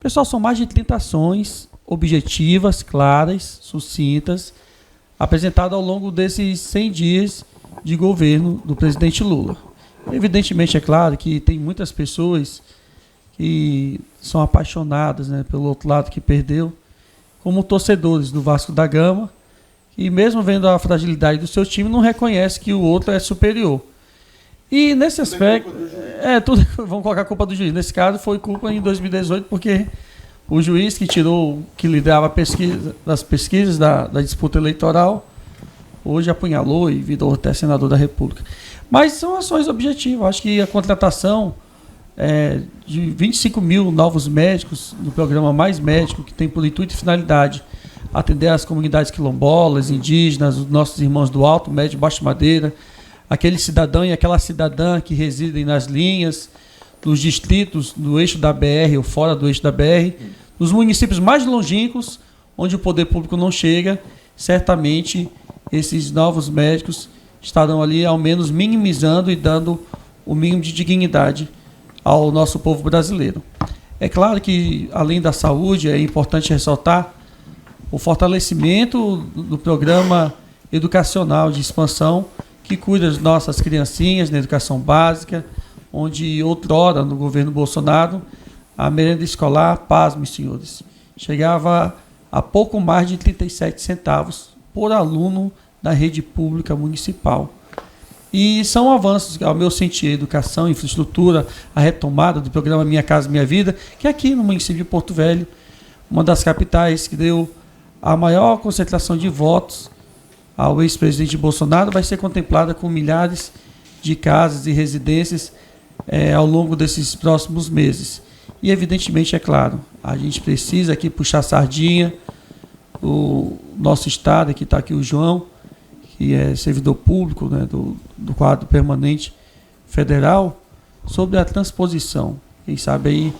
Pessoal, são mais de 30 ações objetivas, claras, sucintas, apresentadas ao longo desses 100 dias de governo do presidente Lula. Evidentemente, é claro que tem muitas pessoas que são apaixonadas, né, pelo outro lado que perdeu, como torcedores do Vasco da Gama, e mesmo vendo a fragilidade do seu time, não reconhece que o outro é superior. E nesse aspecto, vamos colocar a culpa do juiz. Nesse caso, foi culpa em 2018, porque o juiz que liderava as pesquisas da disputa eleitoral, hoje apunhalou e virou até senador da República. Mas são ações objetivas. Acho que a contratação de 25 mil novos médicos do programa Mais Médico, que tem por intuito e finalidade atender as comunidades quilombolas, indígenas, os nossos irmãos do Alto, Médio e Baixo Madeira, aquele cidadão e aquela cidadã que residem nas linhas, dos distritos do eixo da BR ou fora do eixo da BR, nos municípios mais longínquos, onde o poder público não chega, certamente esses novos médicos estarão ali, ao menos, minimizando e dando o mínimo de dignidade ao nosso povo brasileiro. É claro que, além da saúde, é importante ressaltar o fortalecimento do programa educacional de expansão que cuida das nossas criancinhas na educação básica, onde outrora, no governo Bolsonaro, a merenda escolar, pasmem, senhores, chegava a pouco mais de 37 centavos por aluno da rede pública municipal. E são avanços, ao meu sentir, a educação, infraestrutura, a retomada do programa Minha Casa Minha Vida, que é aqui no município de Porto Velho, uma das capitais que deu a maior concentração de votos ao ex-presidente Bolsonaro, vai ser contemplada com milhares de casas e residências ao longo desses próximos meses. E, evidentemente, é claro, a gente precisa aqui puxar a sardinha, o nosso estado, aqui está aqui o João, que é servidor público, né, do quadro permanente federal, sobre a transposição. Quem sabe aí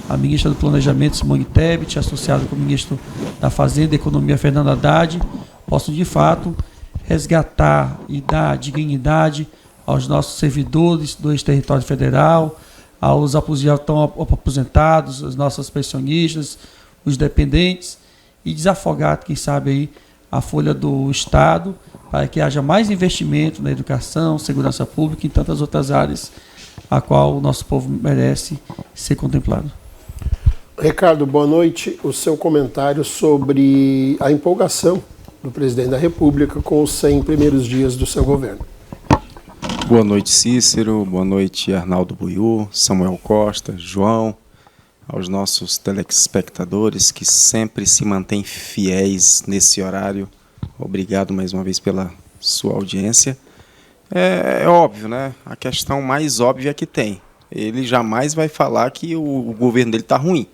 a ministra do Planejamento, Simone Tebet, associada com o ministro da Fazenda e Economia, Fernando Haddad, possam, de fato, resgatar e dar dignidade aos nossos servidores do ex-território federal, aos aposentados, aos nossos pensionistas, os dependentes, e desafogar, quem sabe, aí, a folha do Estado, para que haja mais investimento na educação, segurança pública e em tantas outras áreas a qual o nosso povo merece ser contemplado. Ricardo, boa noite. O seu comentário sobre a empolgação do presidente da República com os 100 primeiros dias do seu governo. Boa noite, Cícero. Boa noite, Arnaldo Buiú, Samuel Costa, João, aos nossos telespectadores que sempre se mantêm fiéis nesse horário. Obrigado mais uma vez pela sua audiência. É óbvio, né? A questão mais óbvia que tem. Ele jamais vai falar que o governo dele está ruim.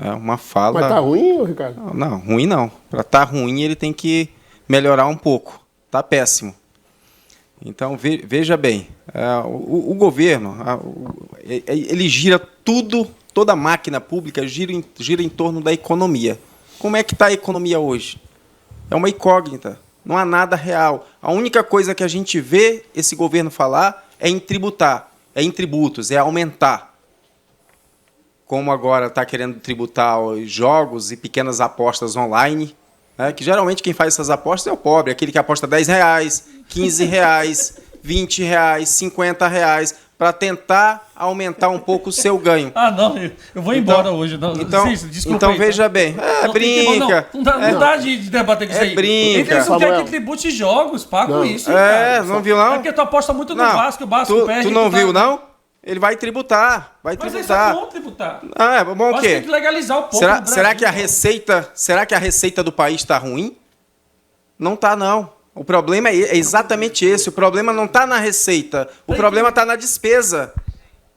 É uma fala... Mas está ruim, Ricardo? Não, ruim não. Para estar ruim, ele tem que melhorar um pouco. Está péssimo. Então, veja bem, o governo, ele gira tudo, toda a máquina pública gira em torno da economia. Como é que está a economia hoje? É uma incógnita, não há nada real. A única coisa que a gente vê esse governo falar é em tributar, é em tributos, é aumentar. Como agora está querendo tributar os jogos e pequenas apostas online, né, que geralmente quem faz essas apostas é o pobre, aquele que aposta R$10, R$15, R$20, R$50, para tentar aumentar um pouco o seu ganho. Não, eu vou embora hoje. Não, desculpa então aí, veja bem, brinca. Não dá de debater com isso aí. Brinca. Eles não querem que tribute jogos, com isso. Cara. Não viu não? É porque tu aposta muito no Vasco, o Vasco perde. Tu não viu não? Ele vai tributar, Mas eles vão tributar. É bom o quê? Tem que legalizar o povo. Será que a receita do país está ruim? Não está, não. O problema é exatamente esse. O problema não está na receita. O problema está na despesa.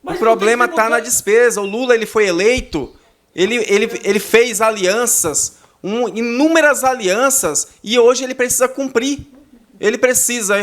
O problema está na despesa. O Lula, ele foi eleito, ele fez alianças, inúmeras alianças, e hoje ele precisa cumprir. Ele precisa,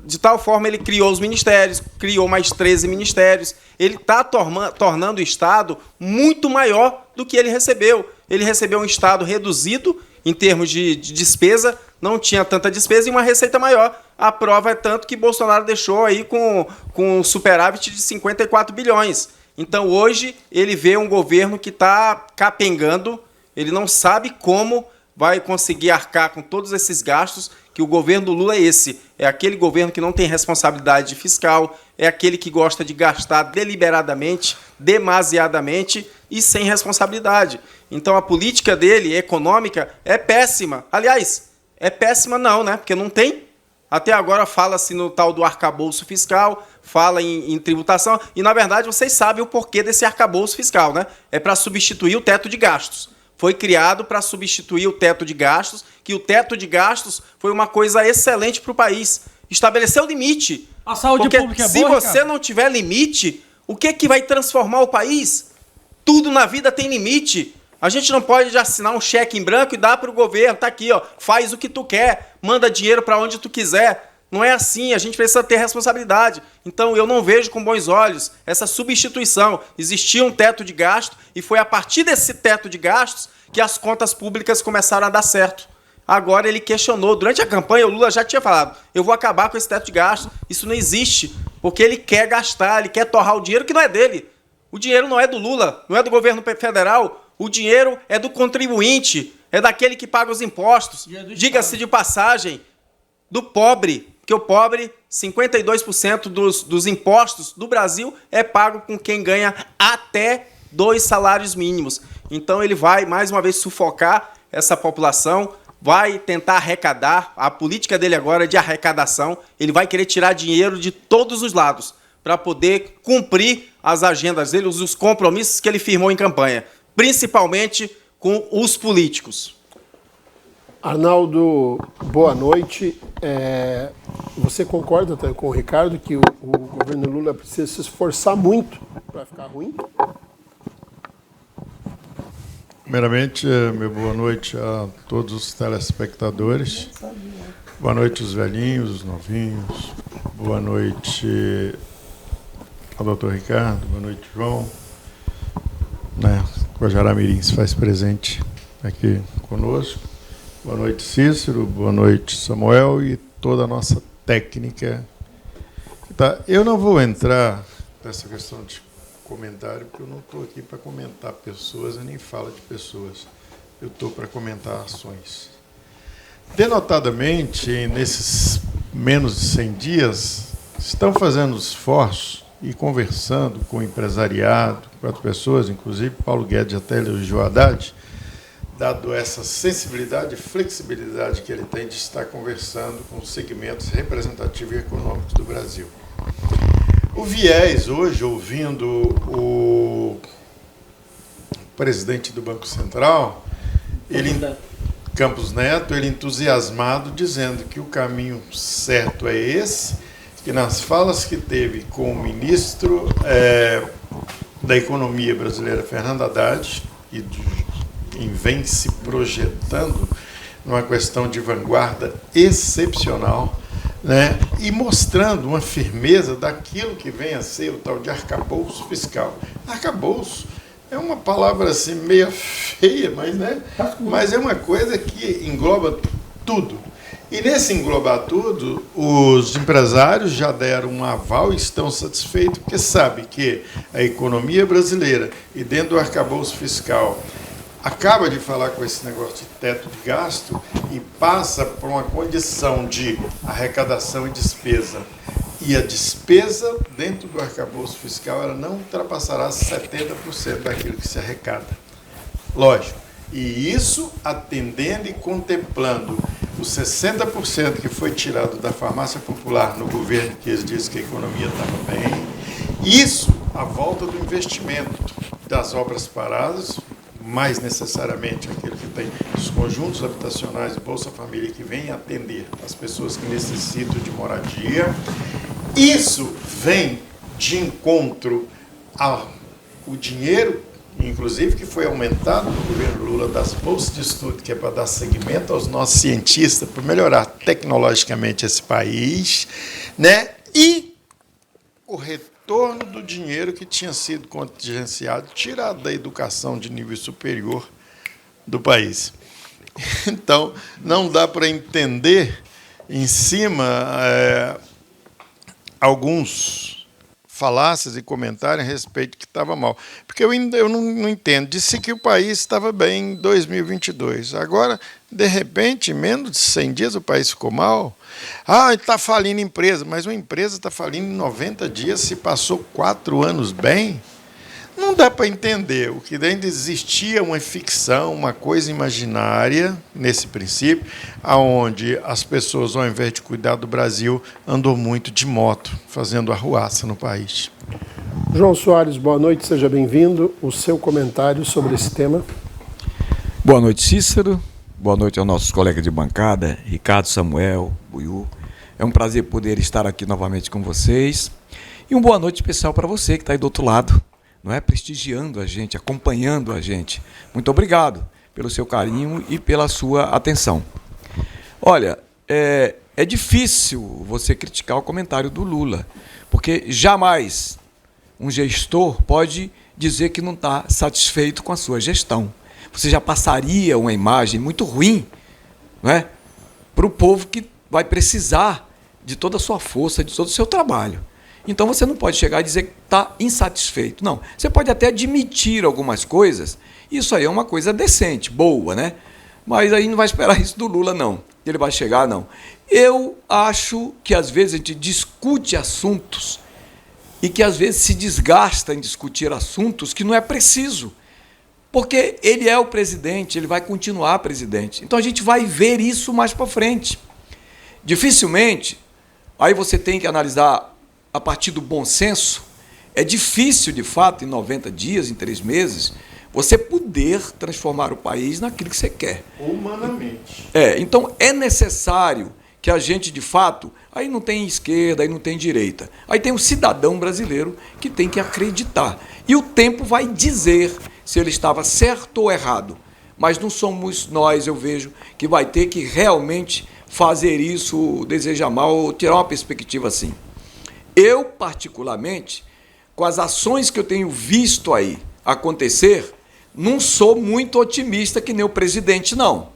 de tal forma, ele criou os ministérios, criou mais 13 ministérios. Ele está tornando o Estado muito maior do que ele recebeu. Ele recebeu um Estado reduzido em termos de despesa, não tinha tanta despesa e uma receita maior. A prova é tanto que Bolsonaro deixou aí com um superávit de 54 bilhões. Então, hoje, ele vê um governo que está capengando, ele não sabe como vai conseguir arcar com todos esses gastos, que o governo do Lula é esse. É aquele governo que não tem responsabilidade fiscal, é aquele que gosta de gastar deliberadamente, demasiadamente e sem responsabilidade. Então, a política dele, econômica, é péssima. Aliás, é péssima não, né? Porque não tem. Até agora fala-se no tal do arcabouço fiscal, fala em tributação, e, na verdade, vocês sabem o porquê desse arcabouço fiscal, né? É para substituir o teto de gastos. Foi criado para substituir o teto de gastos, que o teto de gastos foi uma coisa excelente para o país. Estabeleceu limite. A saúde porque pública é se boa, você Ricardo? não tiver limite, o que vai transformar o país? Tudo na vida tem limite. A gente não pode assinar um cheque em branco e dar para o governo. Tá aqui, ó, faz o que tu quer, manda dinheiro para onde tu quiser. Não é assim, a gente precisa ter responsabilidade. Então, eu não vejo com bons olhos essa substituição. Existia um teto de gasto e foi a partir desse teto de gastos que as contas públicas começaram a dar certo. Agora ele questionou. Durante a campanha, o Lula já tinha falado, eu vou acabar com esse teto de gastos. Isso não existe, porque ele quer gastar, ele quer torrar o dinheiro que não é dele. O dinheiro não é do Lula, não é do governo federal. O dinheiro é do contribuinte, é daquele que paga os impostos. Diga-se de passagem, do pobre. Porque o pobre, 52% dos impostos do Brasil é pago com quem ganha até 2 salários mínimos. Então ele vai, mais uma vez, sufocar essa população, vai tentar arrecadar. A política dele agora é de arrecadação. Ele vai querer tirar dinheiro de todos os lados para poder cumprir as agendas dele, os compromissos que ele firmou em campanha, principalmente com os políticos. Arnaldo, boa noite. Você concorda com o Ricardo que o governo Lula precisa se esforçar muito para ficar ruim? Primeiramente, meu boa noite a todos os telespectadores. Boa noite os velhinhos, os novinhos. Boa noite ao doutor Ricardo. Boa noite, João. Guajará Mirim se faz presente aqui conosco. Boa noite, Cícero. Boa noite, Samuel e toda a nossa técnica. Tá, eu não vou entrar nessa questão de comentário, porque eu não estou aqui para comentar pessoas, eu nem falo de pessoas. Eu estou para comentar ações. Denotadamente, nesses menos de 100 dias, estão fazendo esforços e conversando com o empresariado, com as pessoas, inclusive Paulo Guedes até elogiou Haddad, dado essa sensibilidade e flexibilidade que ele tem de estar conversando com os segmentos representativos e econômicos do Brasil. O viés, hoje, ouvindo o presidente do Banco Central, Campos Neto, ele entusiasmado, dizendo que o caminho certo é esse, que nas falas que teve com o ministro da Economia brasileira, Fernando Haddad, e vem se projetando numa questão de vanguarda excepcional, né? E mostrando uma firmeza daquilo que vem a ser o tal de arcabouço fiscal. Arcabouço é uma palavra assim meio feia, mas é uma coisa que engloba tudo. E nesse englobar tudo, os empresários já deram um aval e estão satisfeitos, porque sabem que a economia brasileira, e dentro do arcabouço fiscal, acaba de falar com esse negócio de teto de gasto e passa por uma condição de arrecadação e despesa. E a despesa dentro do arcabouço fiscal ela não ultrapassará 70% daquilo que se arrecada. Lógico. E isso atendendo e contemplando os 60% que foi tirado da farmácia popular no governo, que eles dizem que a economia estava bem. Isso, a volta do investimento das obras paradas, mais necessariamente aquele que tem os conjuntos habitacionais Bolsa Família, que vem atender as pessoas que necessitam de moradia. Isso vem de encontro ao dinheiro, inclusive, que foi aumentado no governo Lula, das bolsas de estudo, que é para dar seguimento aos nossos cientistas, para melhorar tecnologicamente esse país, né? E o retorno do dinheiro que tinha sido contingenciado, tirado da educação de nível superior do país. Então, não dá para entender em cima alguns falácias e comentários a respeito de que estava mal. Porque eu não entendo. Disse que o país estava bem em 2022. Agora, de repente, em menos de 100 dias o país ficou mal. Ah, está falindo empresa. Mas uma empresa está falindo em 90 dias se passou 4 anos bem? Não dá para entender. O que ainda existia uma ficção, uma coisa imaginária nesse princípio, aonde as pessoas, ao invés de cuidar do Brasil, andou muito de moto, fazendo arruaça no país. João Soares, boa noite, seja bem-vindo. O seu comentário sobre esse tema. Boa noite, Cícero. Boa noite aos nossos colegas de bancada, Ricardo, Samuel, Buiú. É um prazer poder estar aqui novamente com vocês. E uma boa noite especial para você que está aí do outro lado, não é? Prestigiando a gente, acompanhando a gente. Muito obrigado pelo seu carinho e pela sua atenção. Olha, é difícil você criticar o comentário do Lula, porque jamais um gestor pode dizer que não está satisfeito com a sua gestão. Você já passaria uma imagem muito ruim, não é? Para o povo que vai precisar de toda a sua força, de todo o seu trabalho. Então você não pode chegar e dizer que está insatisfeito. Não, você pode até admitir algumas coisas, isso aí é uma coisa decente, boa, né? Mas aí não vai esperar isso do Lula, não. Ele vai chegar, não. Eu acho que às vezes a gente discute assuntos e que às vezes se desgasta em discutir assuntos que não é preciso. Porque ele é o presidente, ele vai continuar presidente. Então a gente vai ver isso mais para frente. Dificilmente, aí você tem que analisar a partir do bom senso. É difícil, de fato, em 90 dias, em 3 meses, você poder transformar o país naquilo que você quer. Humanamente. Então é necessário que a gente, de fato, aí não tem esquerda, aí não tem direita. Aí tem o cidadão brasileiro que tem que acreditar. E o tempo vai dizer se ele estava certo ou errado. Mas não somos nós, eu vejo, que vai ter que realmente fazer isso, desejar mal, tirar uma perspectiva assim. Eu, particularmente, com as ações que eu tenho visto aí acontecer, não sou muito otimista que nem o presidente, não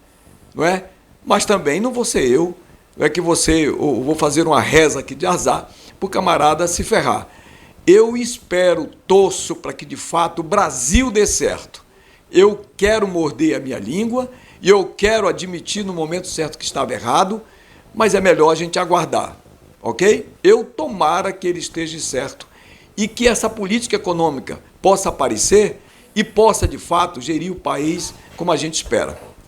é? Mas também não vou ser eu, não é que eu vou fazer uma reza aqui de azar para o camarada se ferrar. Eu espero, torço para que, de fato, o Brasil dê certo. Eu quero morder a minha língua e eu quero admitir no momento certo que estava errado, mas é melhor a gente aguardar. Ok? Eu tomara que ele esteja certo e que essa política econômica possa aparecer e possa, de fato, gerir o país como a gente espera.